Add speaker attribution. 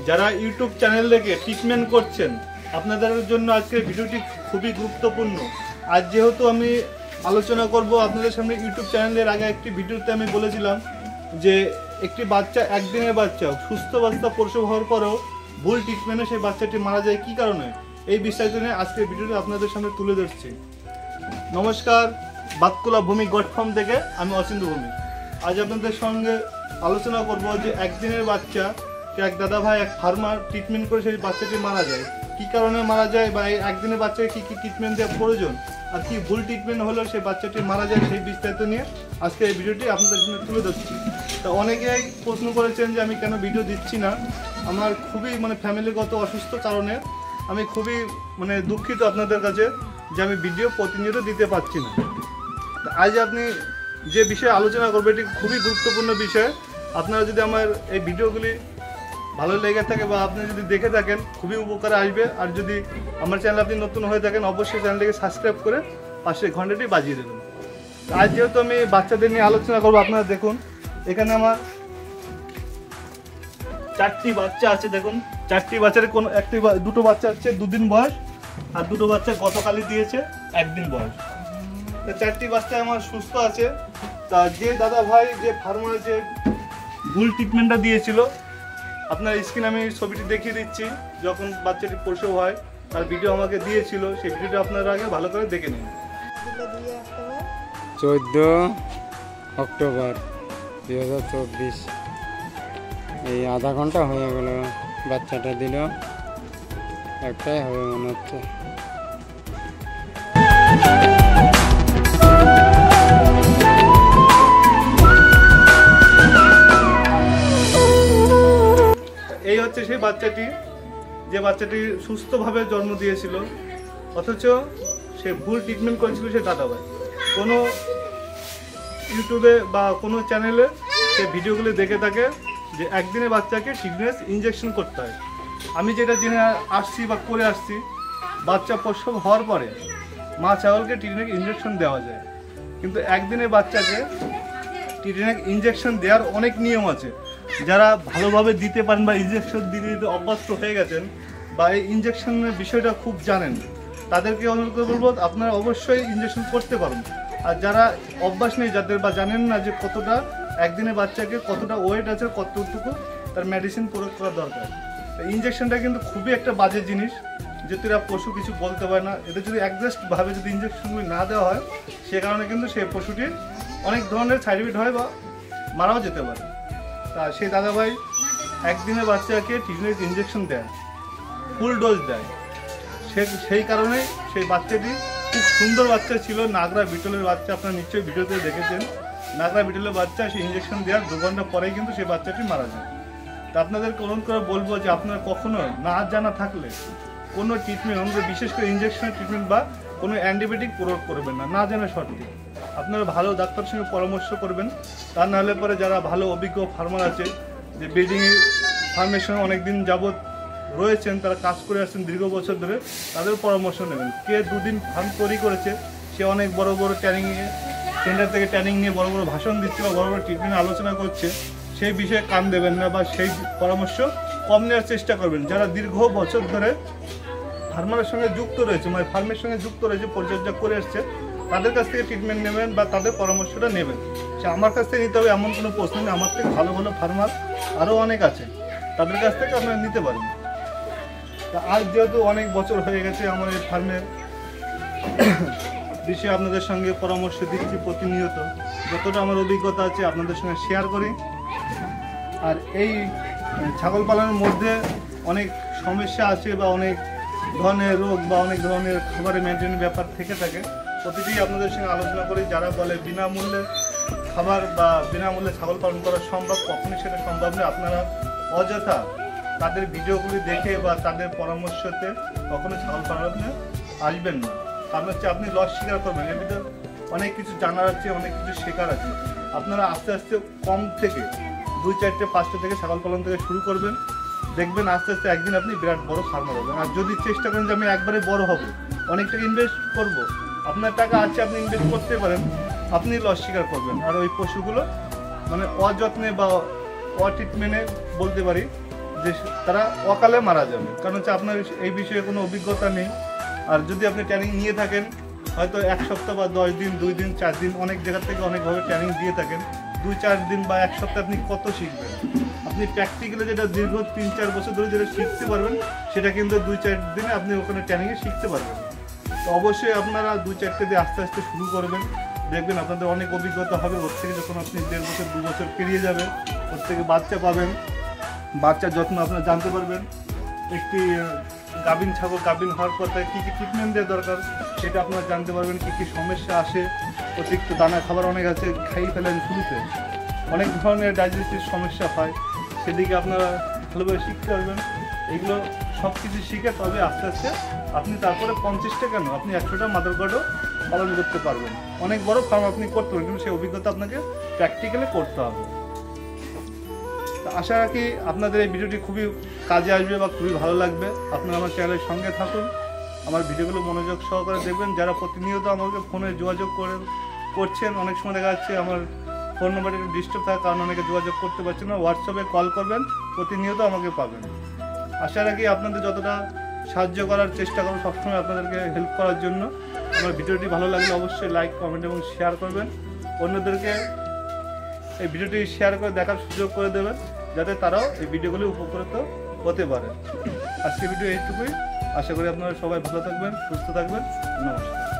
Speaker 1: যারা YouTube channel থেকে treatment করছেন আপনাদের জন্য আজকের ভিডিওটি খুবই গুরুত্বপূর্ণ। আজ যেহেতু আমি আলোচনা করব আপনাদের সামনে ইউটিউব চ্যানেলের আগে একটি ভিডিওতে আমি বলেছিলাম যে একটি বাচ্চা একদিনের বাচ্চা সুস্থ অবস্থা প্রসব হওয়ার পরেও ভুল ট্রিটমেন্টে সেই বাচ্চাটি মারা যায় কী কারণে, এই বিষয়টি নিয়ে আজকের ভিডিওটি আপনাদের সামনে তুলে ধরছি। নমস্কার, বাতকুলা ভূমি গড ফার্ম থেকে আমি অচিন্ত ভূমি। আজ আপনাদের সঙ্গে আলোচনা করব যে একদিনের বাচ্চা এক দাদা ভাই এক ফার্মার ট্রিটমেন্ট করে সেই বাচ্চাটি মারা যায়, কী কারণে মারা যায় বা এই একদিনের বাচ্চাকে কী কী ট্রিটমেন্ট দেওয়া প্রয়োজন আর কি ভুল ট্রিটমেন্ট হলেও সেই বাচ্চাটি মারা যায়, সেই বিস্তারিত নিয়ে আজকে এই ভিডিওটি আপনাদের সামনে তুলে ধরছি। তা অনেকেই প্রশ্ন করেছেন যে আমি কেন ভিডিও দিচ্ছি না, আমার খুবই ফ্যামিলিগত অসুস্থ কারণে আমি খুবই দুঃখিত আপনাদের কাছে যে আমি ভিডিও প্রতিনিয়ত দিতে পারছি না। আজ আপনি যে বিষয়ে আলোচনা করবো এটি খুবই গুরুত্বপূর্ণ বিষয়। আপনারা যদি আমার এই ভিডিওগুলি ভালো লেগে থাকে বা আপনি যদি দেখে থাকেন খুবই উপকারে আসবে। আর যদি আমার চ্যানেল আপনি নতুন হয়ে থাকেন অবশ্যই চ্যানেলটিকে সাবস্ক্রাইব করে পাশে ঘন্টাটি বাজিয়ে দেবেন। আজ যেহেতু আমি বাচ্চাদের নিয়ে আলোচনা করবো, আপনারা দেখুন এখানে আমার 4টি বাচ্চা আছে। দেখুন 4টি বাচ্চার দুটো বাচ্চা হচ্ছে 2 দিন বয়স আর দুটো বাচ্চা গতকালই দিয়েছে 1 দিন বয়স। তা 4টি বাচ্চা আমার সুস্থ আছে। তা যে দাদা ভাই যে ফার্মার যে ভুল ট্রিটমেন্টটা দিয়েছিল, আপনার স্ক্রিনে আমি ছবিটি দেখিয়ে দিচ্ছি, যখন বাচ্চাটি প্রসব হয় তার ভিডিও আমাকে দিয়েছিল, সেই ভিডিওটা আপনারা আগে ভালো করে দেখে নিন।
Speaker 2: 14 অক্টোবর 2024, এই আধা ঘন্টা হয়ে গেল বাচ্চাটা দিল, একটাই হবে মনে হচ্ছে।
Speaker 1: এই হচ্ছে সেই বাচ্চাটি, যে বাচ্চাটি সুস্থভাবে জন্ম দিয়েছিল, অথচ সে ভুল ট্রিটমেন্ট করেছিল সে দাদাভাই। কোনো ইউটিউবে বা কোনো চ্যানেলে সে ভিডিওগুলি দেখে থাকে যে একদিনের বাচ্চাকে টিটনেস ইঞ্জেকশন করতে হয়। আমি যেটা জেনে আসছি বা করে আসছি, বাচ্চা প্রসব হওয়ার পরে মা ছাগলকে টিটনেস ইঞ্জেকশন দেওয়া যায়, কিন্তু একদিনের বাচ্চাকে টিটনেস ইঞ্জেকশন দেওয়ার অনেক নিয়ম আছে। যারা ভালোভাবে দিতে পারেন বা ইঞ্জেকশন দিতে দিতে অভ্যস্ত হয়ে গেছেন বা এই ইঞ্জেকশনের বিষয়টা খুব জানেন, তাদেরকে অনুরোধ করে বলবো আপনারা অবশ্যই ইঞ্জেকশন করতে পারেন। আর যারা অভ্যাস নেই, যাদের বা জানেন না যে কতটা একদিনের বাচ্চাকে কতটা ওয়েট আছে, কতটুকু তার মেডিসিন প্রয়োগ করা দরকার, ইঞ্জেকশনটা কিন্তু খুবই একটা বাজে জিনিস, যে এরা পশু কিছু বলতে পারে না। এদের যদি অ্যাডজাস্টভাবে যদি ইঞ্জেকশনগুলি না দেওয়া হয়, সে কারণে কিন্তু সেই পশুটির অনেক ধরনের সাইড এফেক্ট হয় বা মারাও যেতে পারে। তা সেই দাদাভাই একদিনের বাচ্চাকে টিটনেস ইঞ্জেকশন দেয়, ফুল ডোজ দেয়, সেই কারণে সেই বাচ্চাটি খুব সুন্দর বাচ্চা ছিল, নাগরা বিটলের বাচ্চা। আপনারা নিশ্চয়ই ভিডিওতে দেখেছেন, নাগরা বিটলের বাচ্চা। সেই ইঞ্জেকশন দেওয়ার 2 ঘন্টা পরেই কিন্তু সেই বাচ্চাটি মারা যায়। তা আপনাদেরকে অনুরোধ করে বলবো যে আপনারা কখনো না জানা থাকলে কোনো ট্রিটমেন্ট, আমাদের বিশেষ করে ইঞ্জেকশনের ট্রিটমেন্ট বা কোনো অ্যান্টিবায়োটিক প্রয়োগ করবেন না, না জানা সঠিক। আপনারা ভালো ডাক্তারের সঙ্গে পরামর্শ করবেন। তা নাহলে পরে যারা ভালো অভিজ্ঞ ফার্মার আছে, যে ব্রিডিংয়ের ফার্মের সঙ্গে অনেকদিন যাবৎ রয়েছেন, তারা কাজ করে আসছেন দীর্ঘ বছর ধরে, তাদের পরামর্শ নেবেন। কে 2 দিন ফার্ম তৈরি করেছে, সে অনেক বড় বড় ট্রেনিংয়ে সেন্টার থেকে ট্রেনিং নিয়ে বড় বড় ভাষণ দিচ্ছে বা বড় বড় ট্রিটমেন্ট আলোচনা করছে, সেই বিষয়ে কান দেবেন না বা সেই পরামর্শ কম নেওয়ার চেষ্টা করবেন। যারা দীর্ঘ বছর ধরে ফার্মারের সঙ্গে যুক্ত রয়েছে, ফার্মের সঙ্গে যুক্ত রয়েছে, পরিচর্যা করে এসছে, তাদের কাছ থেকে ট্রিটমেন্ট নেবেন বা তাদের পরামর্শটা নেবেন। সে আমার কাছ থেকে নিতে হবে এমন কোনো প্রশ্ন নেই, আমার থেকে ভালো ভালো ফার্মার আরও অনেক আছে, তাদের কাছ থেকে আপনারা নিতে পারেন। তা আজ যেহেতু অনেক বছর হয়ে গেছে আমার এই ফার্মের বিষয়ে আপনাদের সঙ্গে পরামর্শ দিচ্ছি প্রতিনিয়ত, যতটা আমার অভিজ্ঞতা আছে আপনাদের সঙ্গে শেয়ার করি। আর এই ছাগল পালনের মধ্যে অনেক সমস্যা আছে বা অনেক ধরনের রোগ বা অনেক ধরনের খাবারের মেনটেনের ব্যাপার থেকে থাকে, প্রতিটি আপনাদের সঙ্গে আলোচনা করি। যারা বলে বিনামূল্যে খাবার বা বিনামূল্যে ছাগল পালন করা সম্ভব, কখনই সেটা সম্ভব নয়। আপনারা অযথা তাদের ভিডিওগুলি দেখে বা তাদের পরামর্শতে কখনো ছাগল পালনে আসবেন না। কারণ হচ্ছে আপনি লস স্বীকার করবেন, এর ভিতরে অনেক কিছু জানার আছে, অনেক কিছু শেখার আছে। আপনারা আস্তে আস্তে কম থেকে 2, 4, 5টা থেকে ছাগল পালন থেকে শুরু করবেন, দেখবেন আস্তে আস্তে একদিন আপনি বিরাট বড় ফার্মার হবেন। আর যদি চেষ্টা করেন যে আমি একবারে বড় হব, অনেক টাকা ইনভেস্ট করব, আপনার টাকা আছে, আপনি ইনভেস্ট করতে পারেন, আপনি লস স্বীকার করবেন। আর ওই পশুগুলো অযত্নে বা অট্রিটমেন্টে বলতে পারি যে তারা অকালে মারা যাবে, কারণ হচ্ছে আপনার এই বিষয়ে কোনো অভিজ্ঞতা নেই। আর যদি আপনি ট্রেনিং নিয়ে থাকেন, হয়তো 1 সপ্তাহ বা 10 দিন, 2 দিন, 4 দিন, অনেক জায়গা থেকে অনেকভাবে ট্রেনিং দিয়ে থাকেন, 2-4 দিন বা 1 সপ্তাহে আপনি কত শিখবেন? আপনি প্র্যাকটিক্যালি যেটা দীর্ঘ 3-4 বছর ধরে যেটা শিখতে পারবেন, সেটা কিন্তু 2-4 দিনে আপনি ওখানে ট্রেনিংয়ে শিখতে পারবেন। তো অবশ্যই আপনারা 2-4টে দিয়ে আস্তে আস্তে শুরু করবেন, দেখবেন আপনাদের অনেক অভিজ্ঞতা হবে। ওর থেকে যখন আপনি 1.5 বছর 2 বছর পেরিয়ে যাবে, ওর থেকে বাচ্চা পাবেন, বাচ্চার যত্ন আপনারা জানতে পারবেন। একটি গাভিন ছাগল গাভিন হওয়ার পর তাকে কী কী ট্রিটমেন্ট দেওয়া দরকার সেটা আপনারা জানতে পারবেন। কী কী সমস্যা আসে, অতিরিক্ত দানা খাবার অনেক আছে, খাইয়ে ফেলেন শুরুতে, অনেক ধরনের ডাইজেস্টিভ সমস্যা হয়, সেদিকে আপনারা ভালোভাবে শিখতে পারবেন। এগুলো সব কিছু শিখে তবে আস্তে আস্তে আপনি তারপরে 50টা কেন, আপনি 100টা মাদার গার্ডও পালন করতে পারবেন। অনেক বড় ফার্ম আপনি করতে পারবেন, কিন্তু সেই অভিজ্ঞতা আপনাকে প্র্যাকটিক্যালি করতে হবে। আশা রাখি আপনাদের এই ভিডিওটি খুবই কাজে আসবে বা খুবই ভালো লাগবে। আপনারা আমার চ্যানেলের সঙ্গে থাকুন, আমার ভিডিওগুলো মনোযোগ সহকারে দেখবেন। যারা প্রতিনিয়ত আমাকে ফোনে যোগাযোগ করছেন, অনেক সময় দেখা যাচ্ছে আমার ফোন নাম্বারটা একটু ডিস্টার্ব থাকার কারণে অনেকে যোগাযোগ করতে পারছেন না, হোয়াটসঅ্যাপে কল করবেন, প্রতিনিয়ত আমাকে পাবেন। আশা রাখি আপনাদের যতটা সাহায্য করার চেষ্টা করব সবসময় আপনাদেরকে হেল্প করার জন্য। আমার ভিডিওটি ভালো লাগলে অবশ্যই লাইক, কমেন্ট এবং শেয়ার করবেন। অন্যদেরকে এই ভিডিওটি শেয়ার করে দেখার সুযোগ করে দেবেন, যাতে তারাও এই ভিডিওগুলি উপকৃত হতে পারে। আজকে ভিডিও এইটুকুই। আশা করি আপনারা সবাই ভালো থাকবেন, সুস্থ থাকবেন। নমস্কার।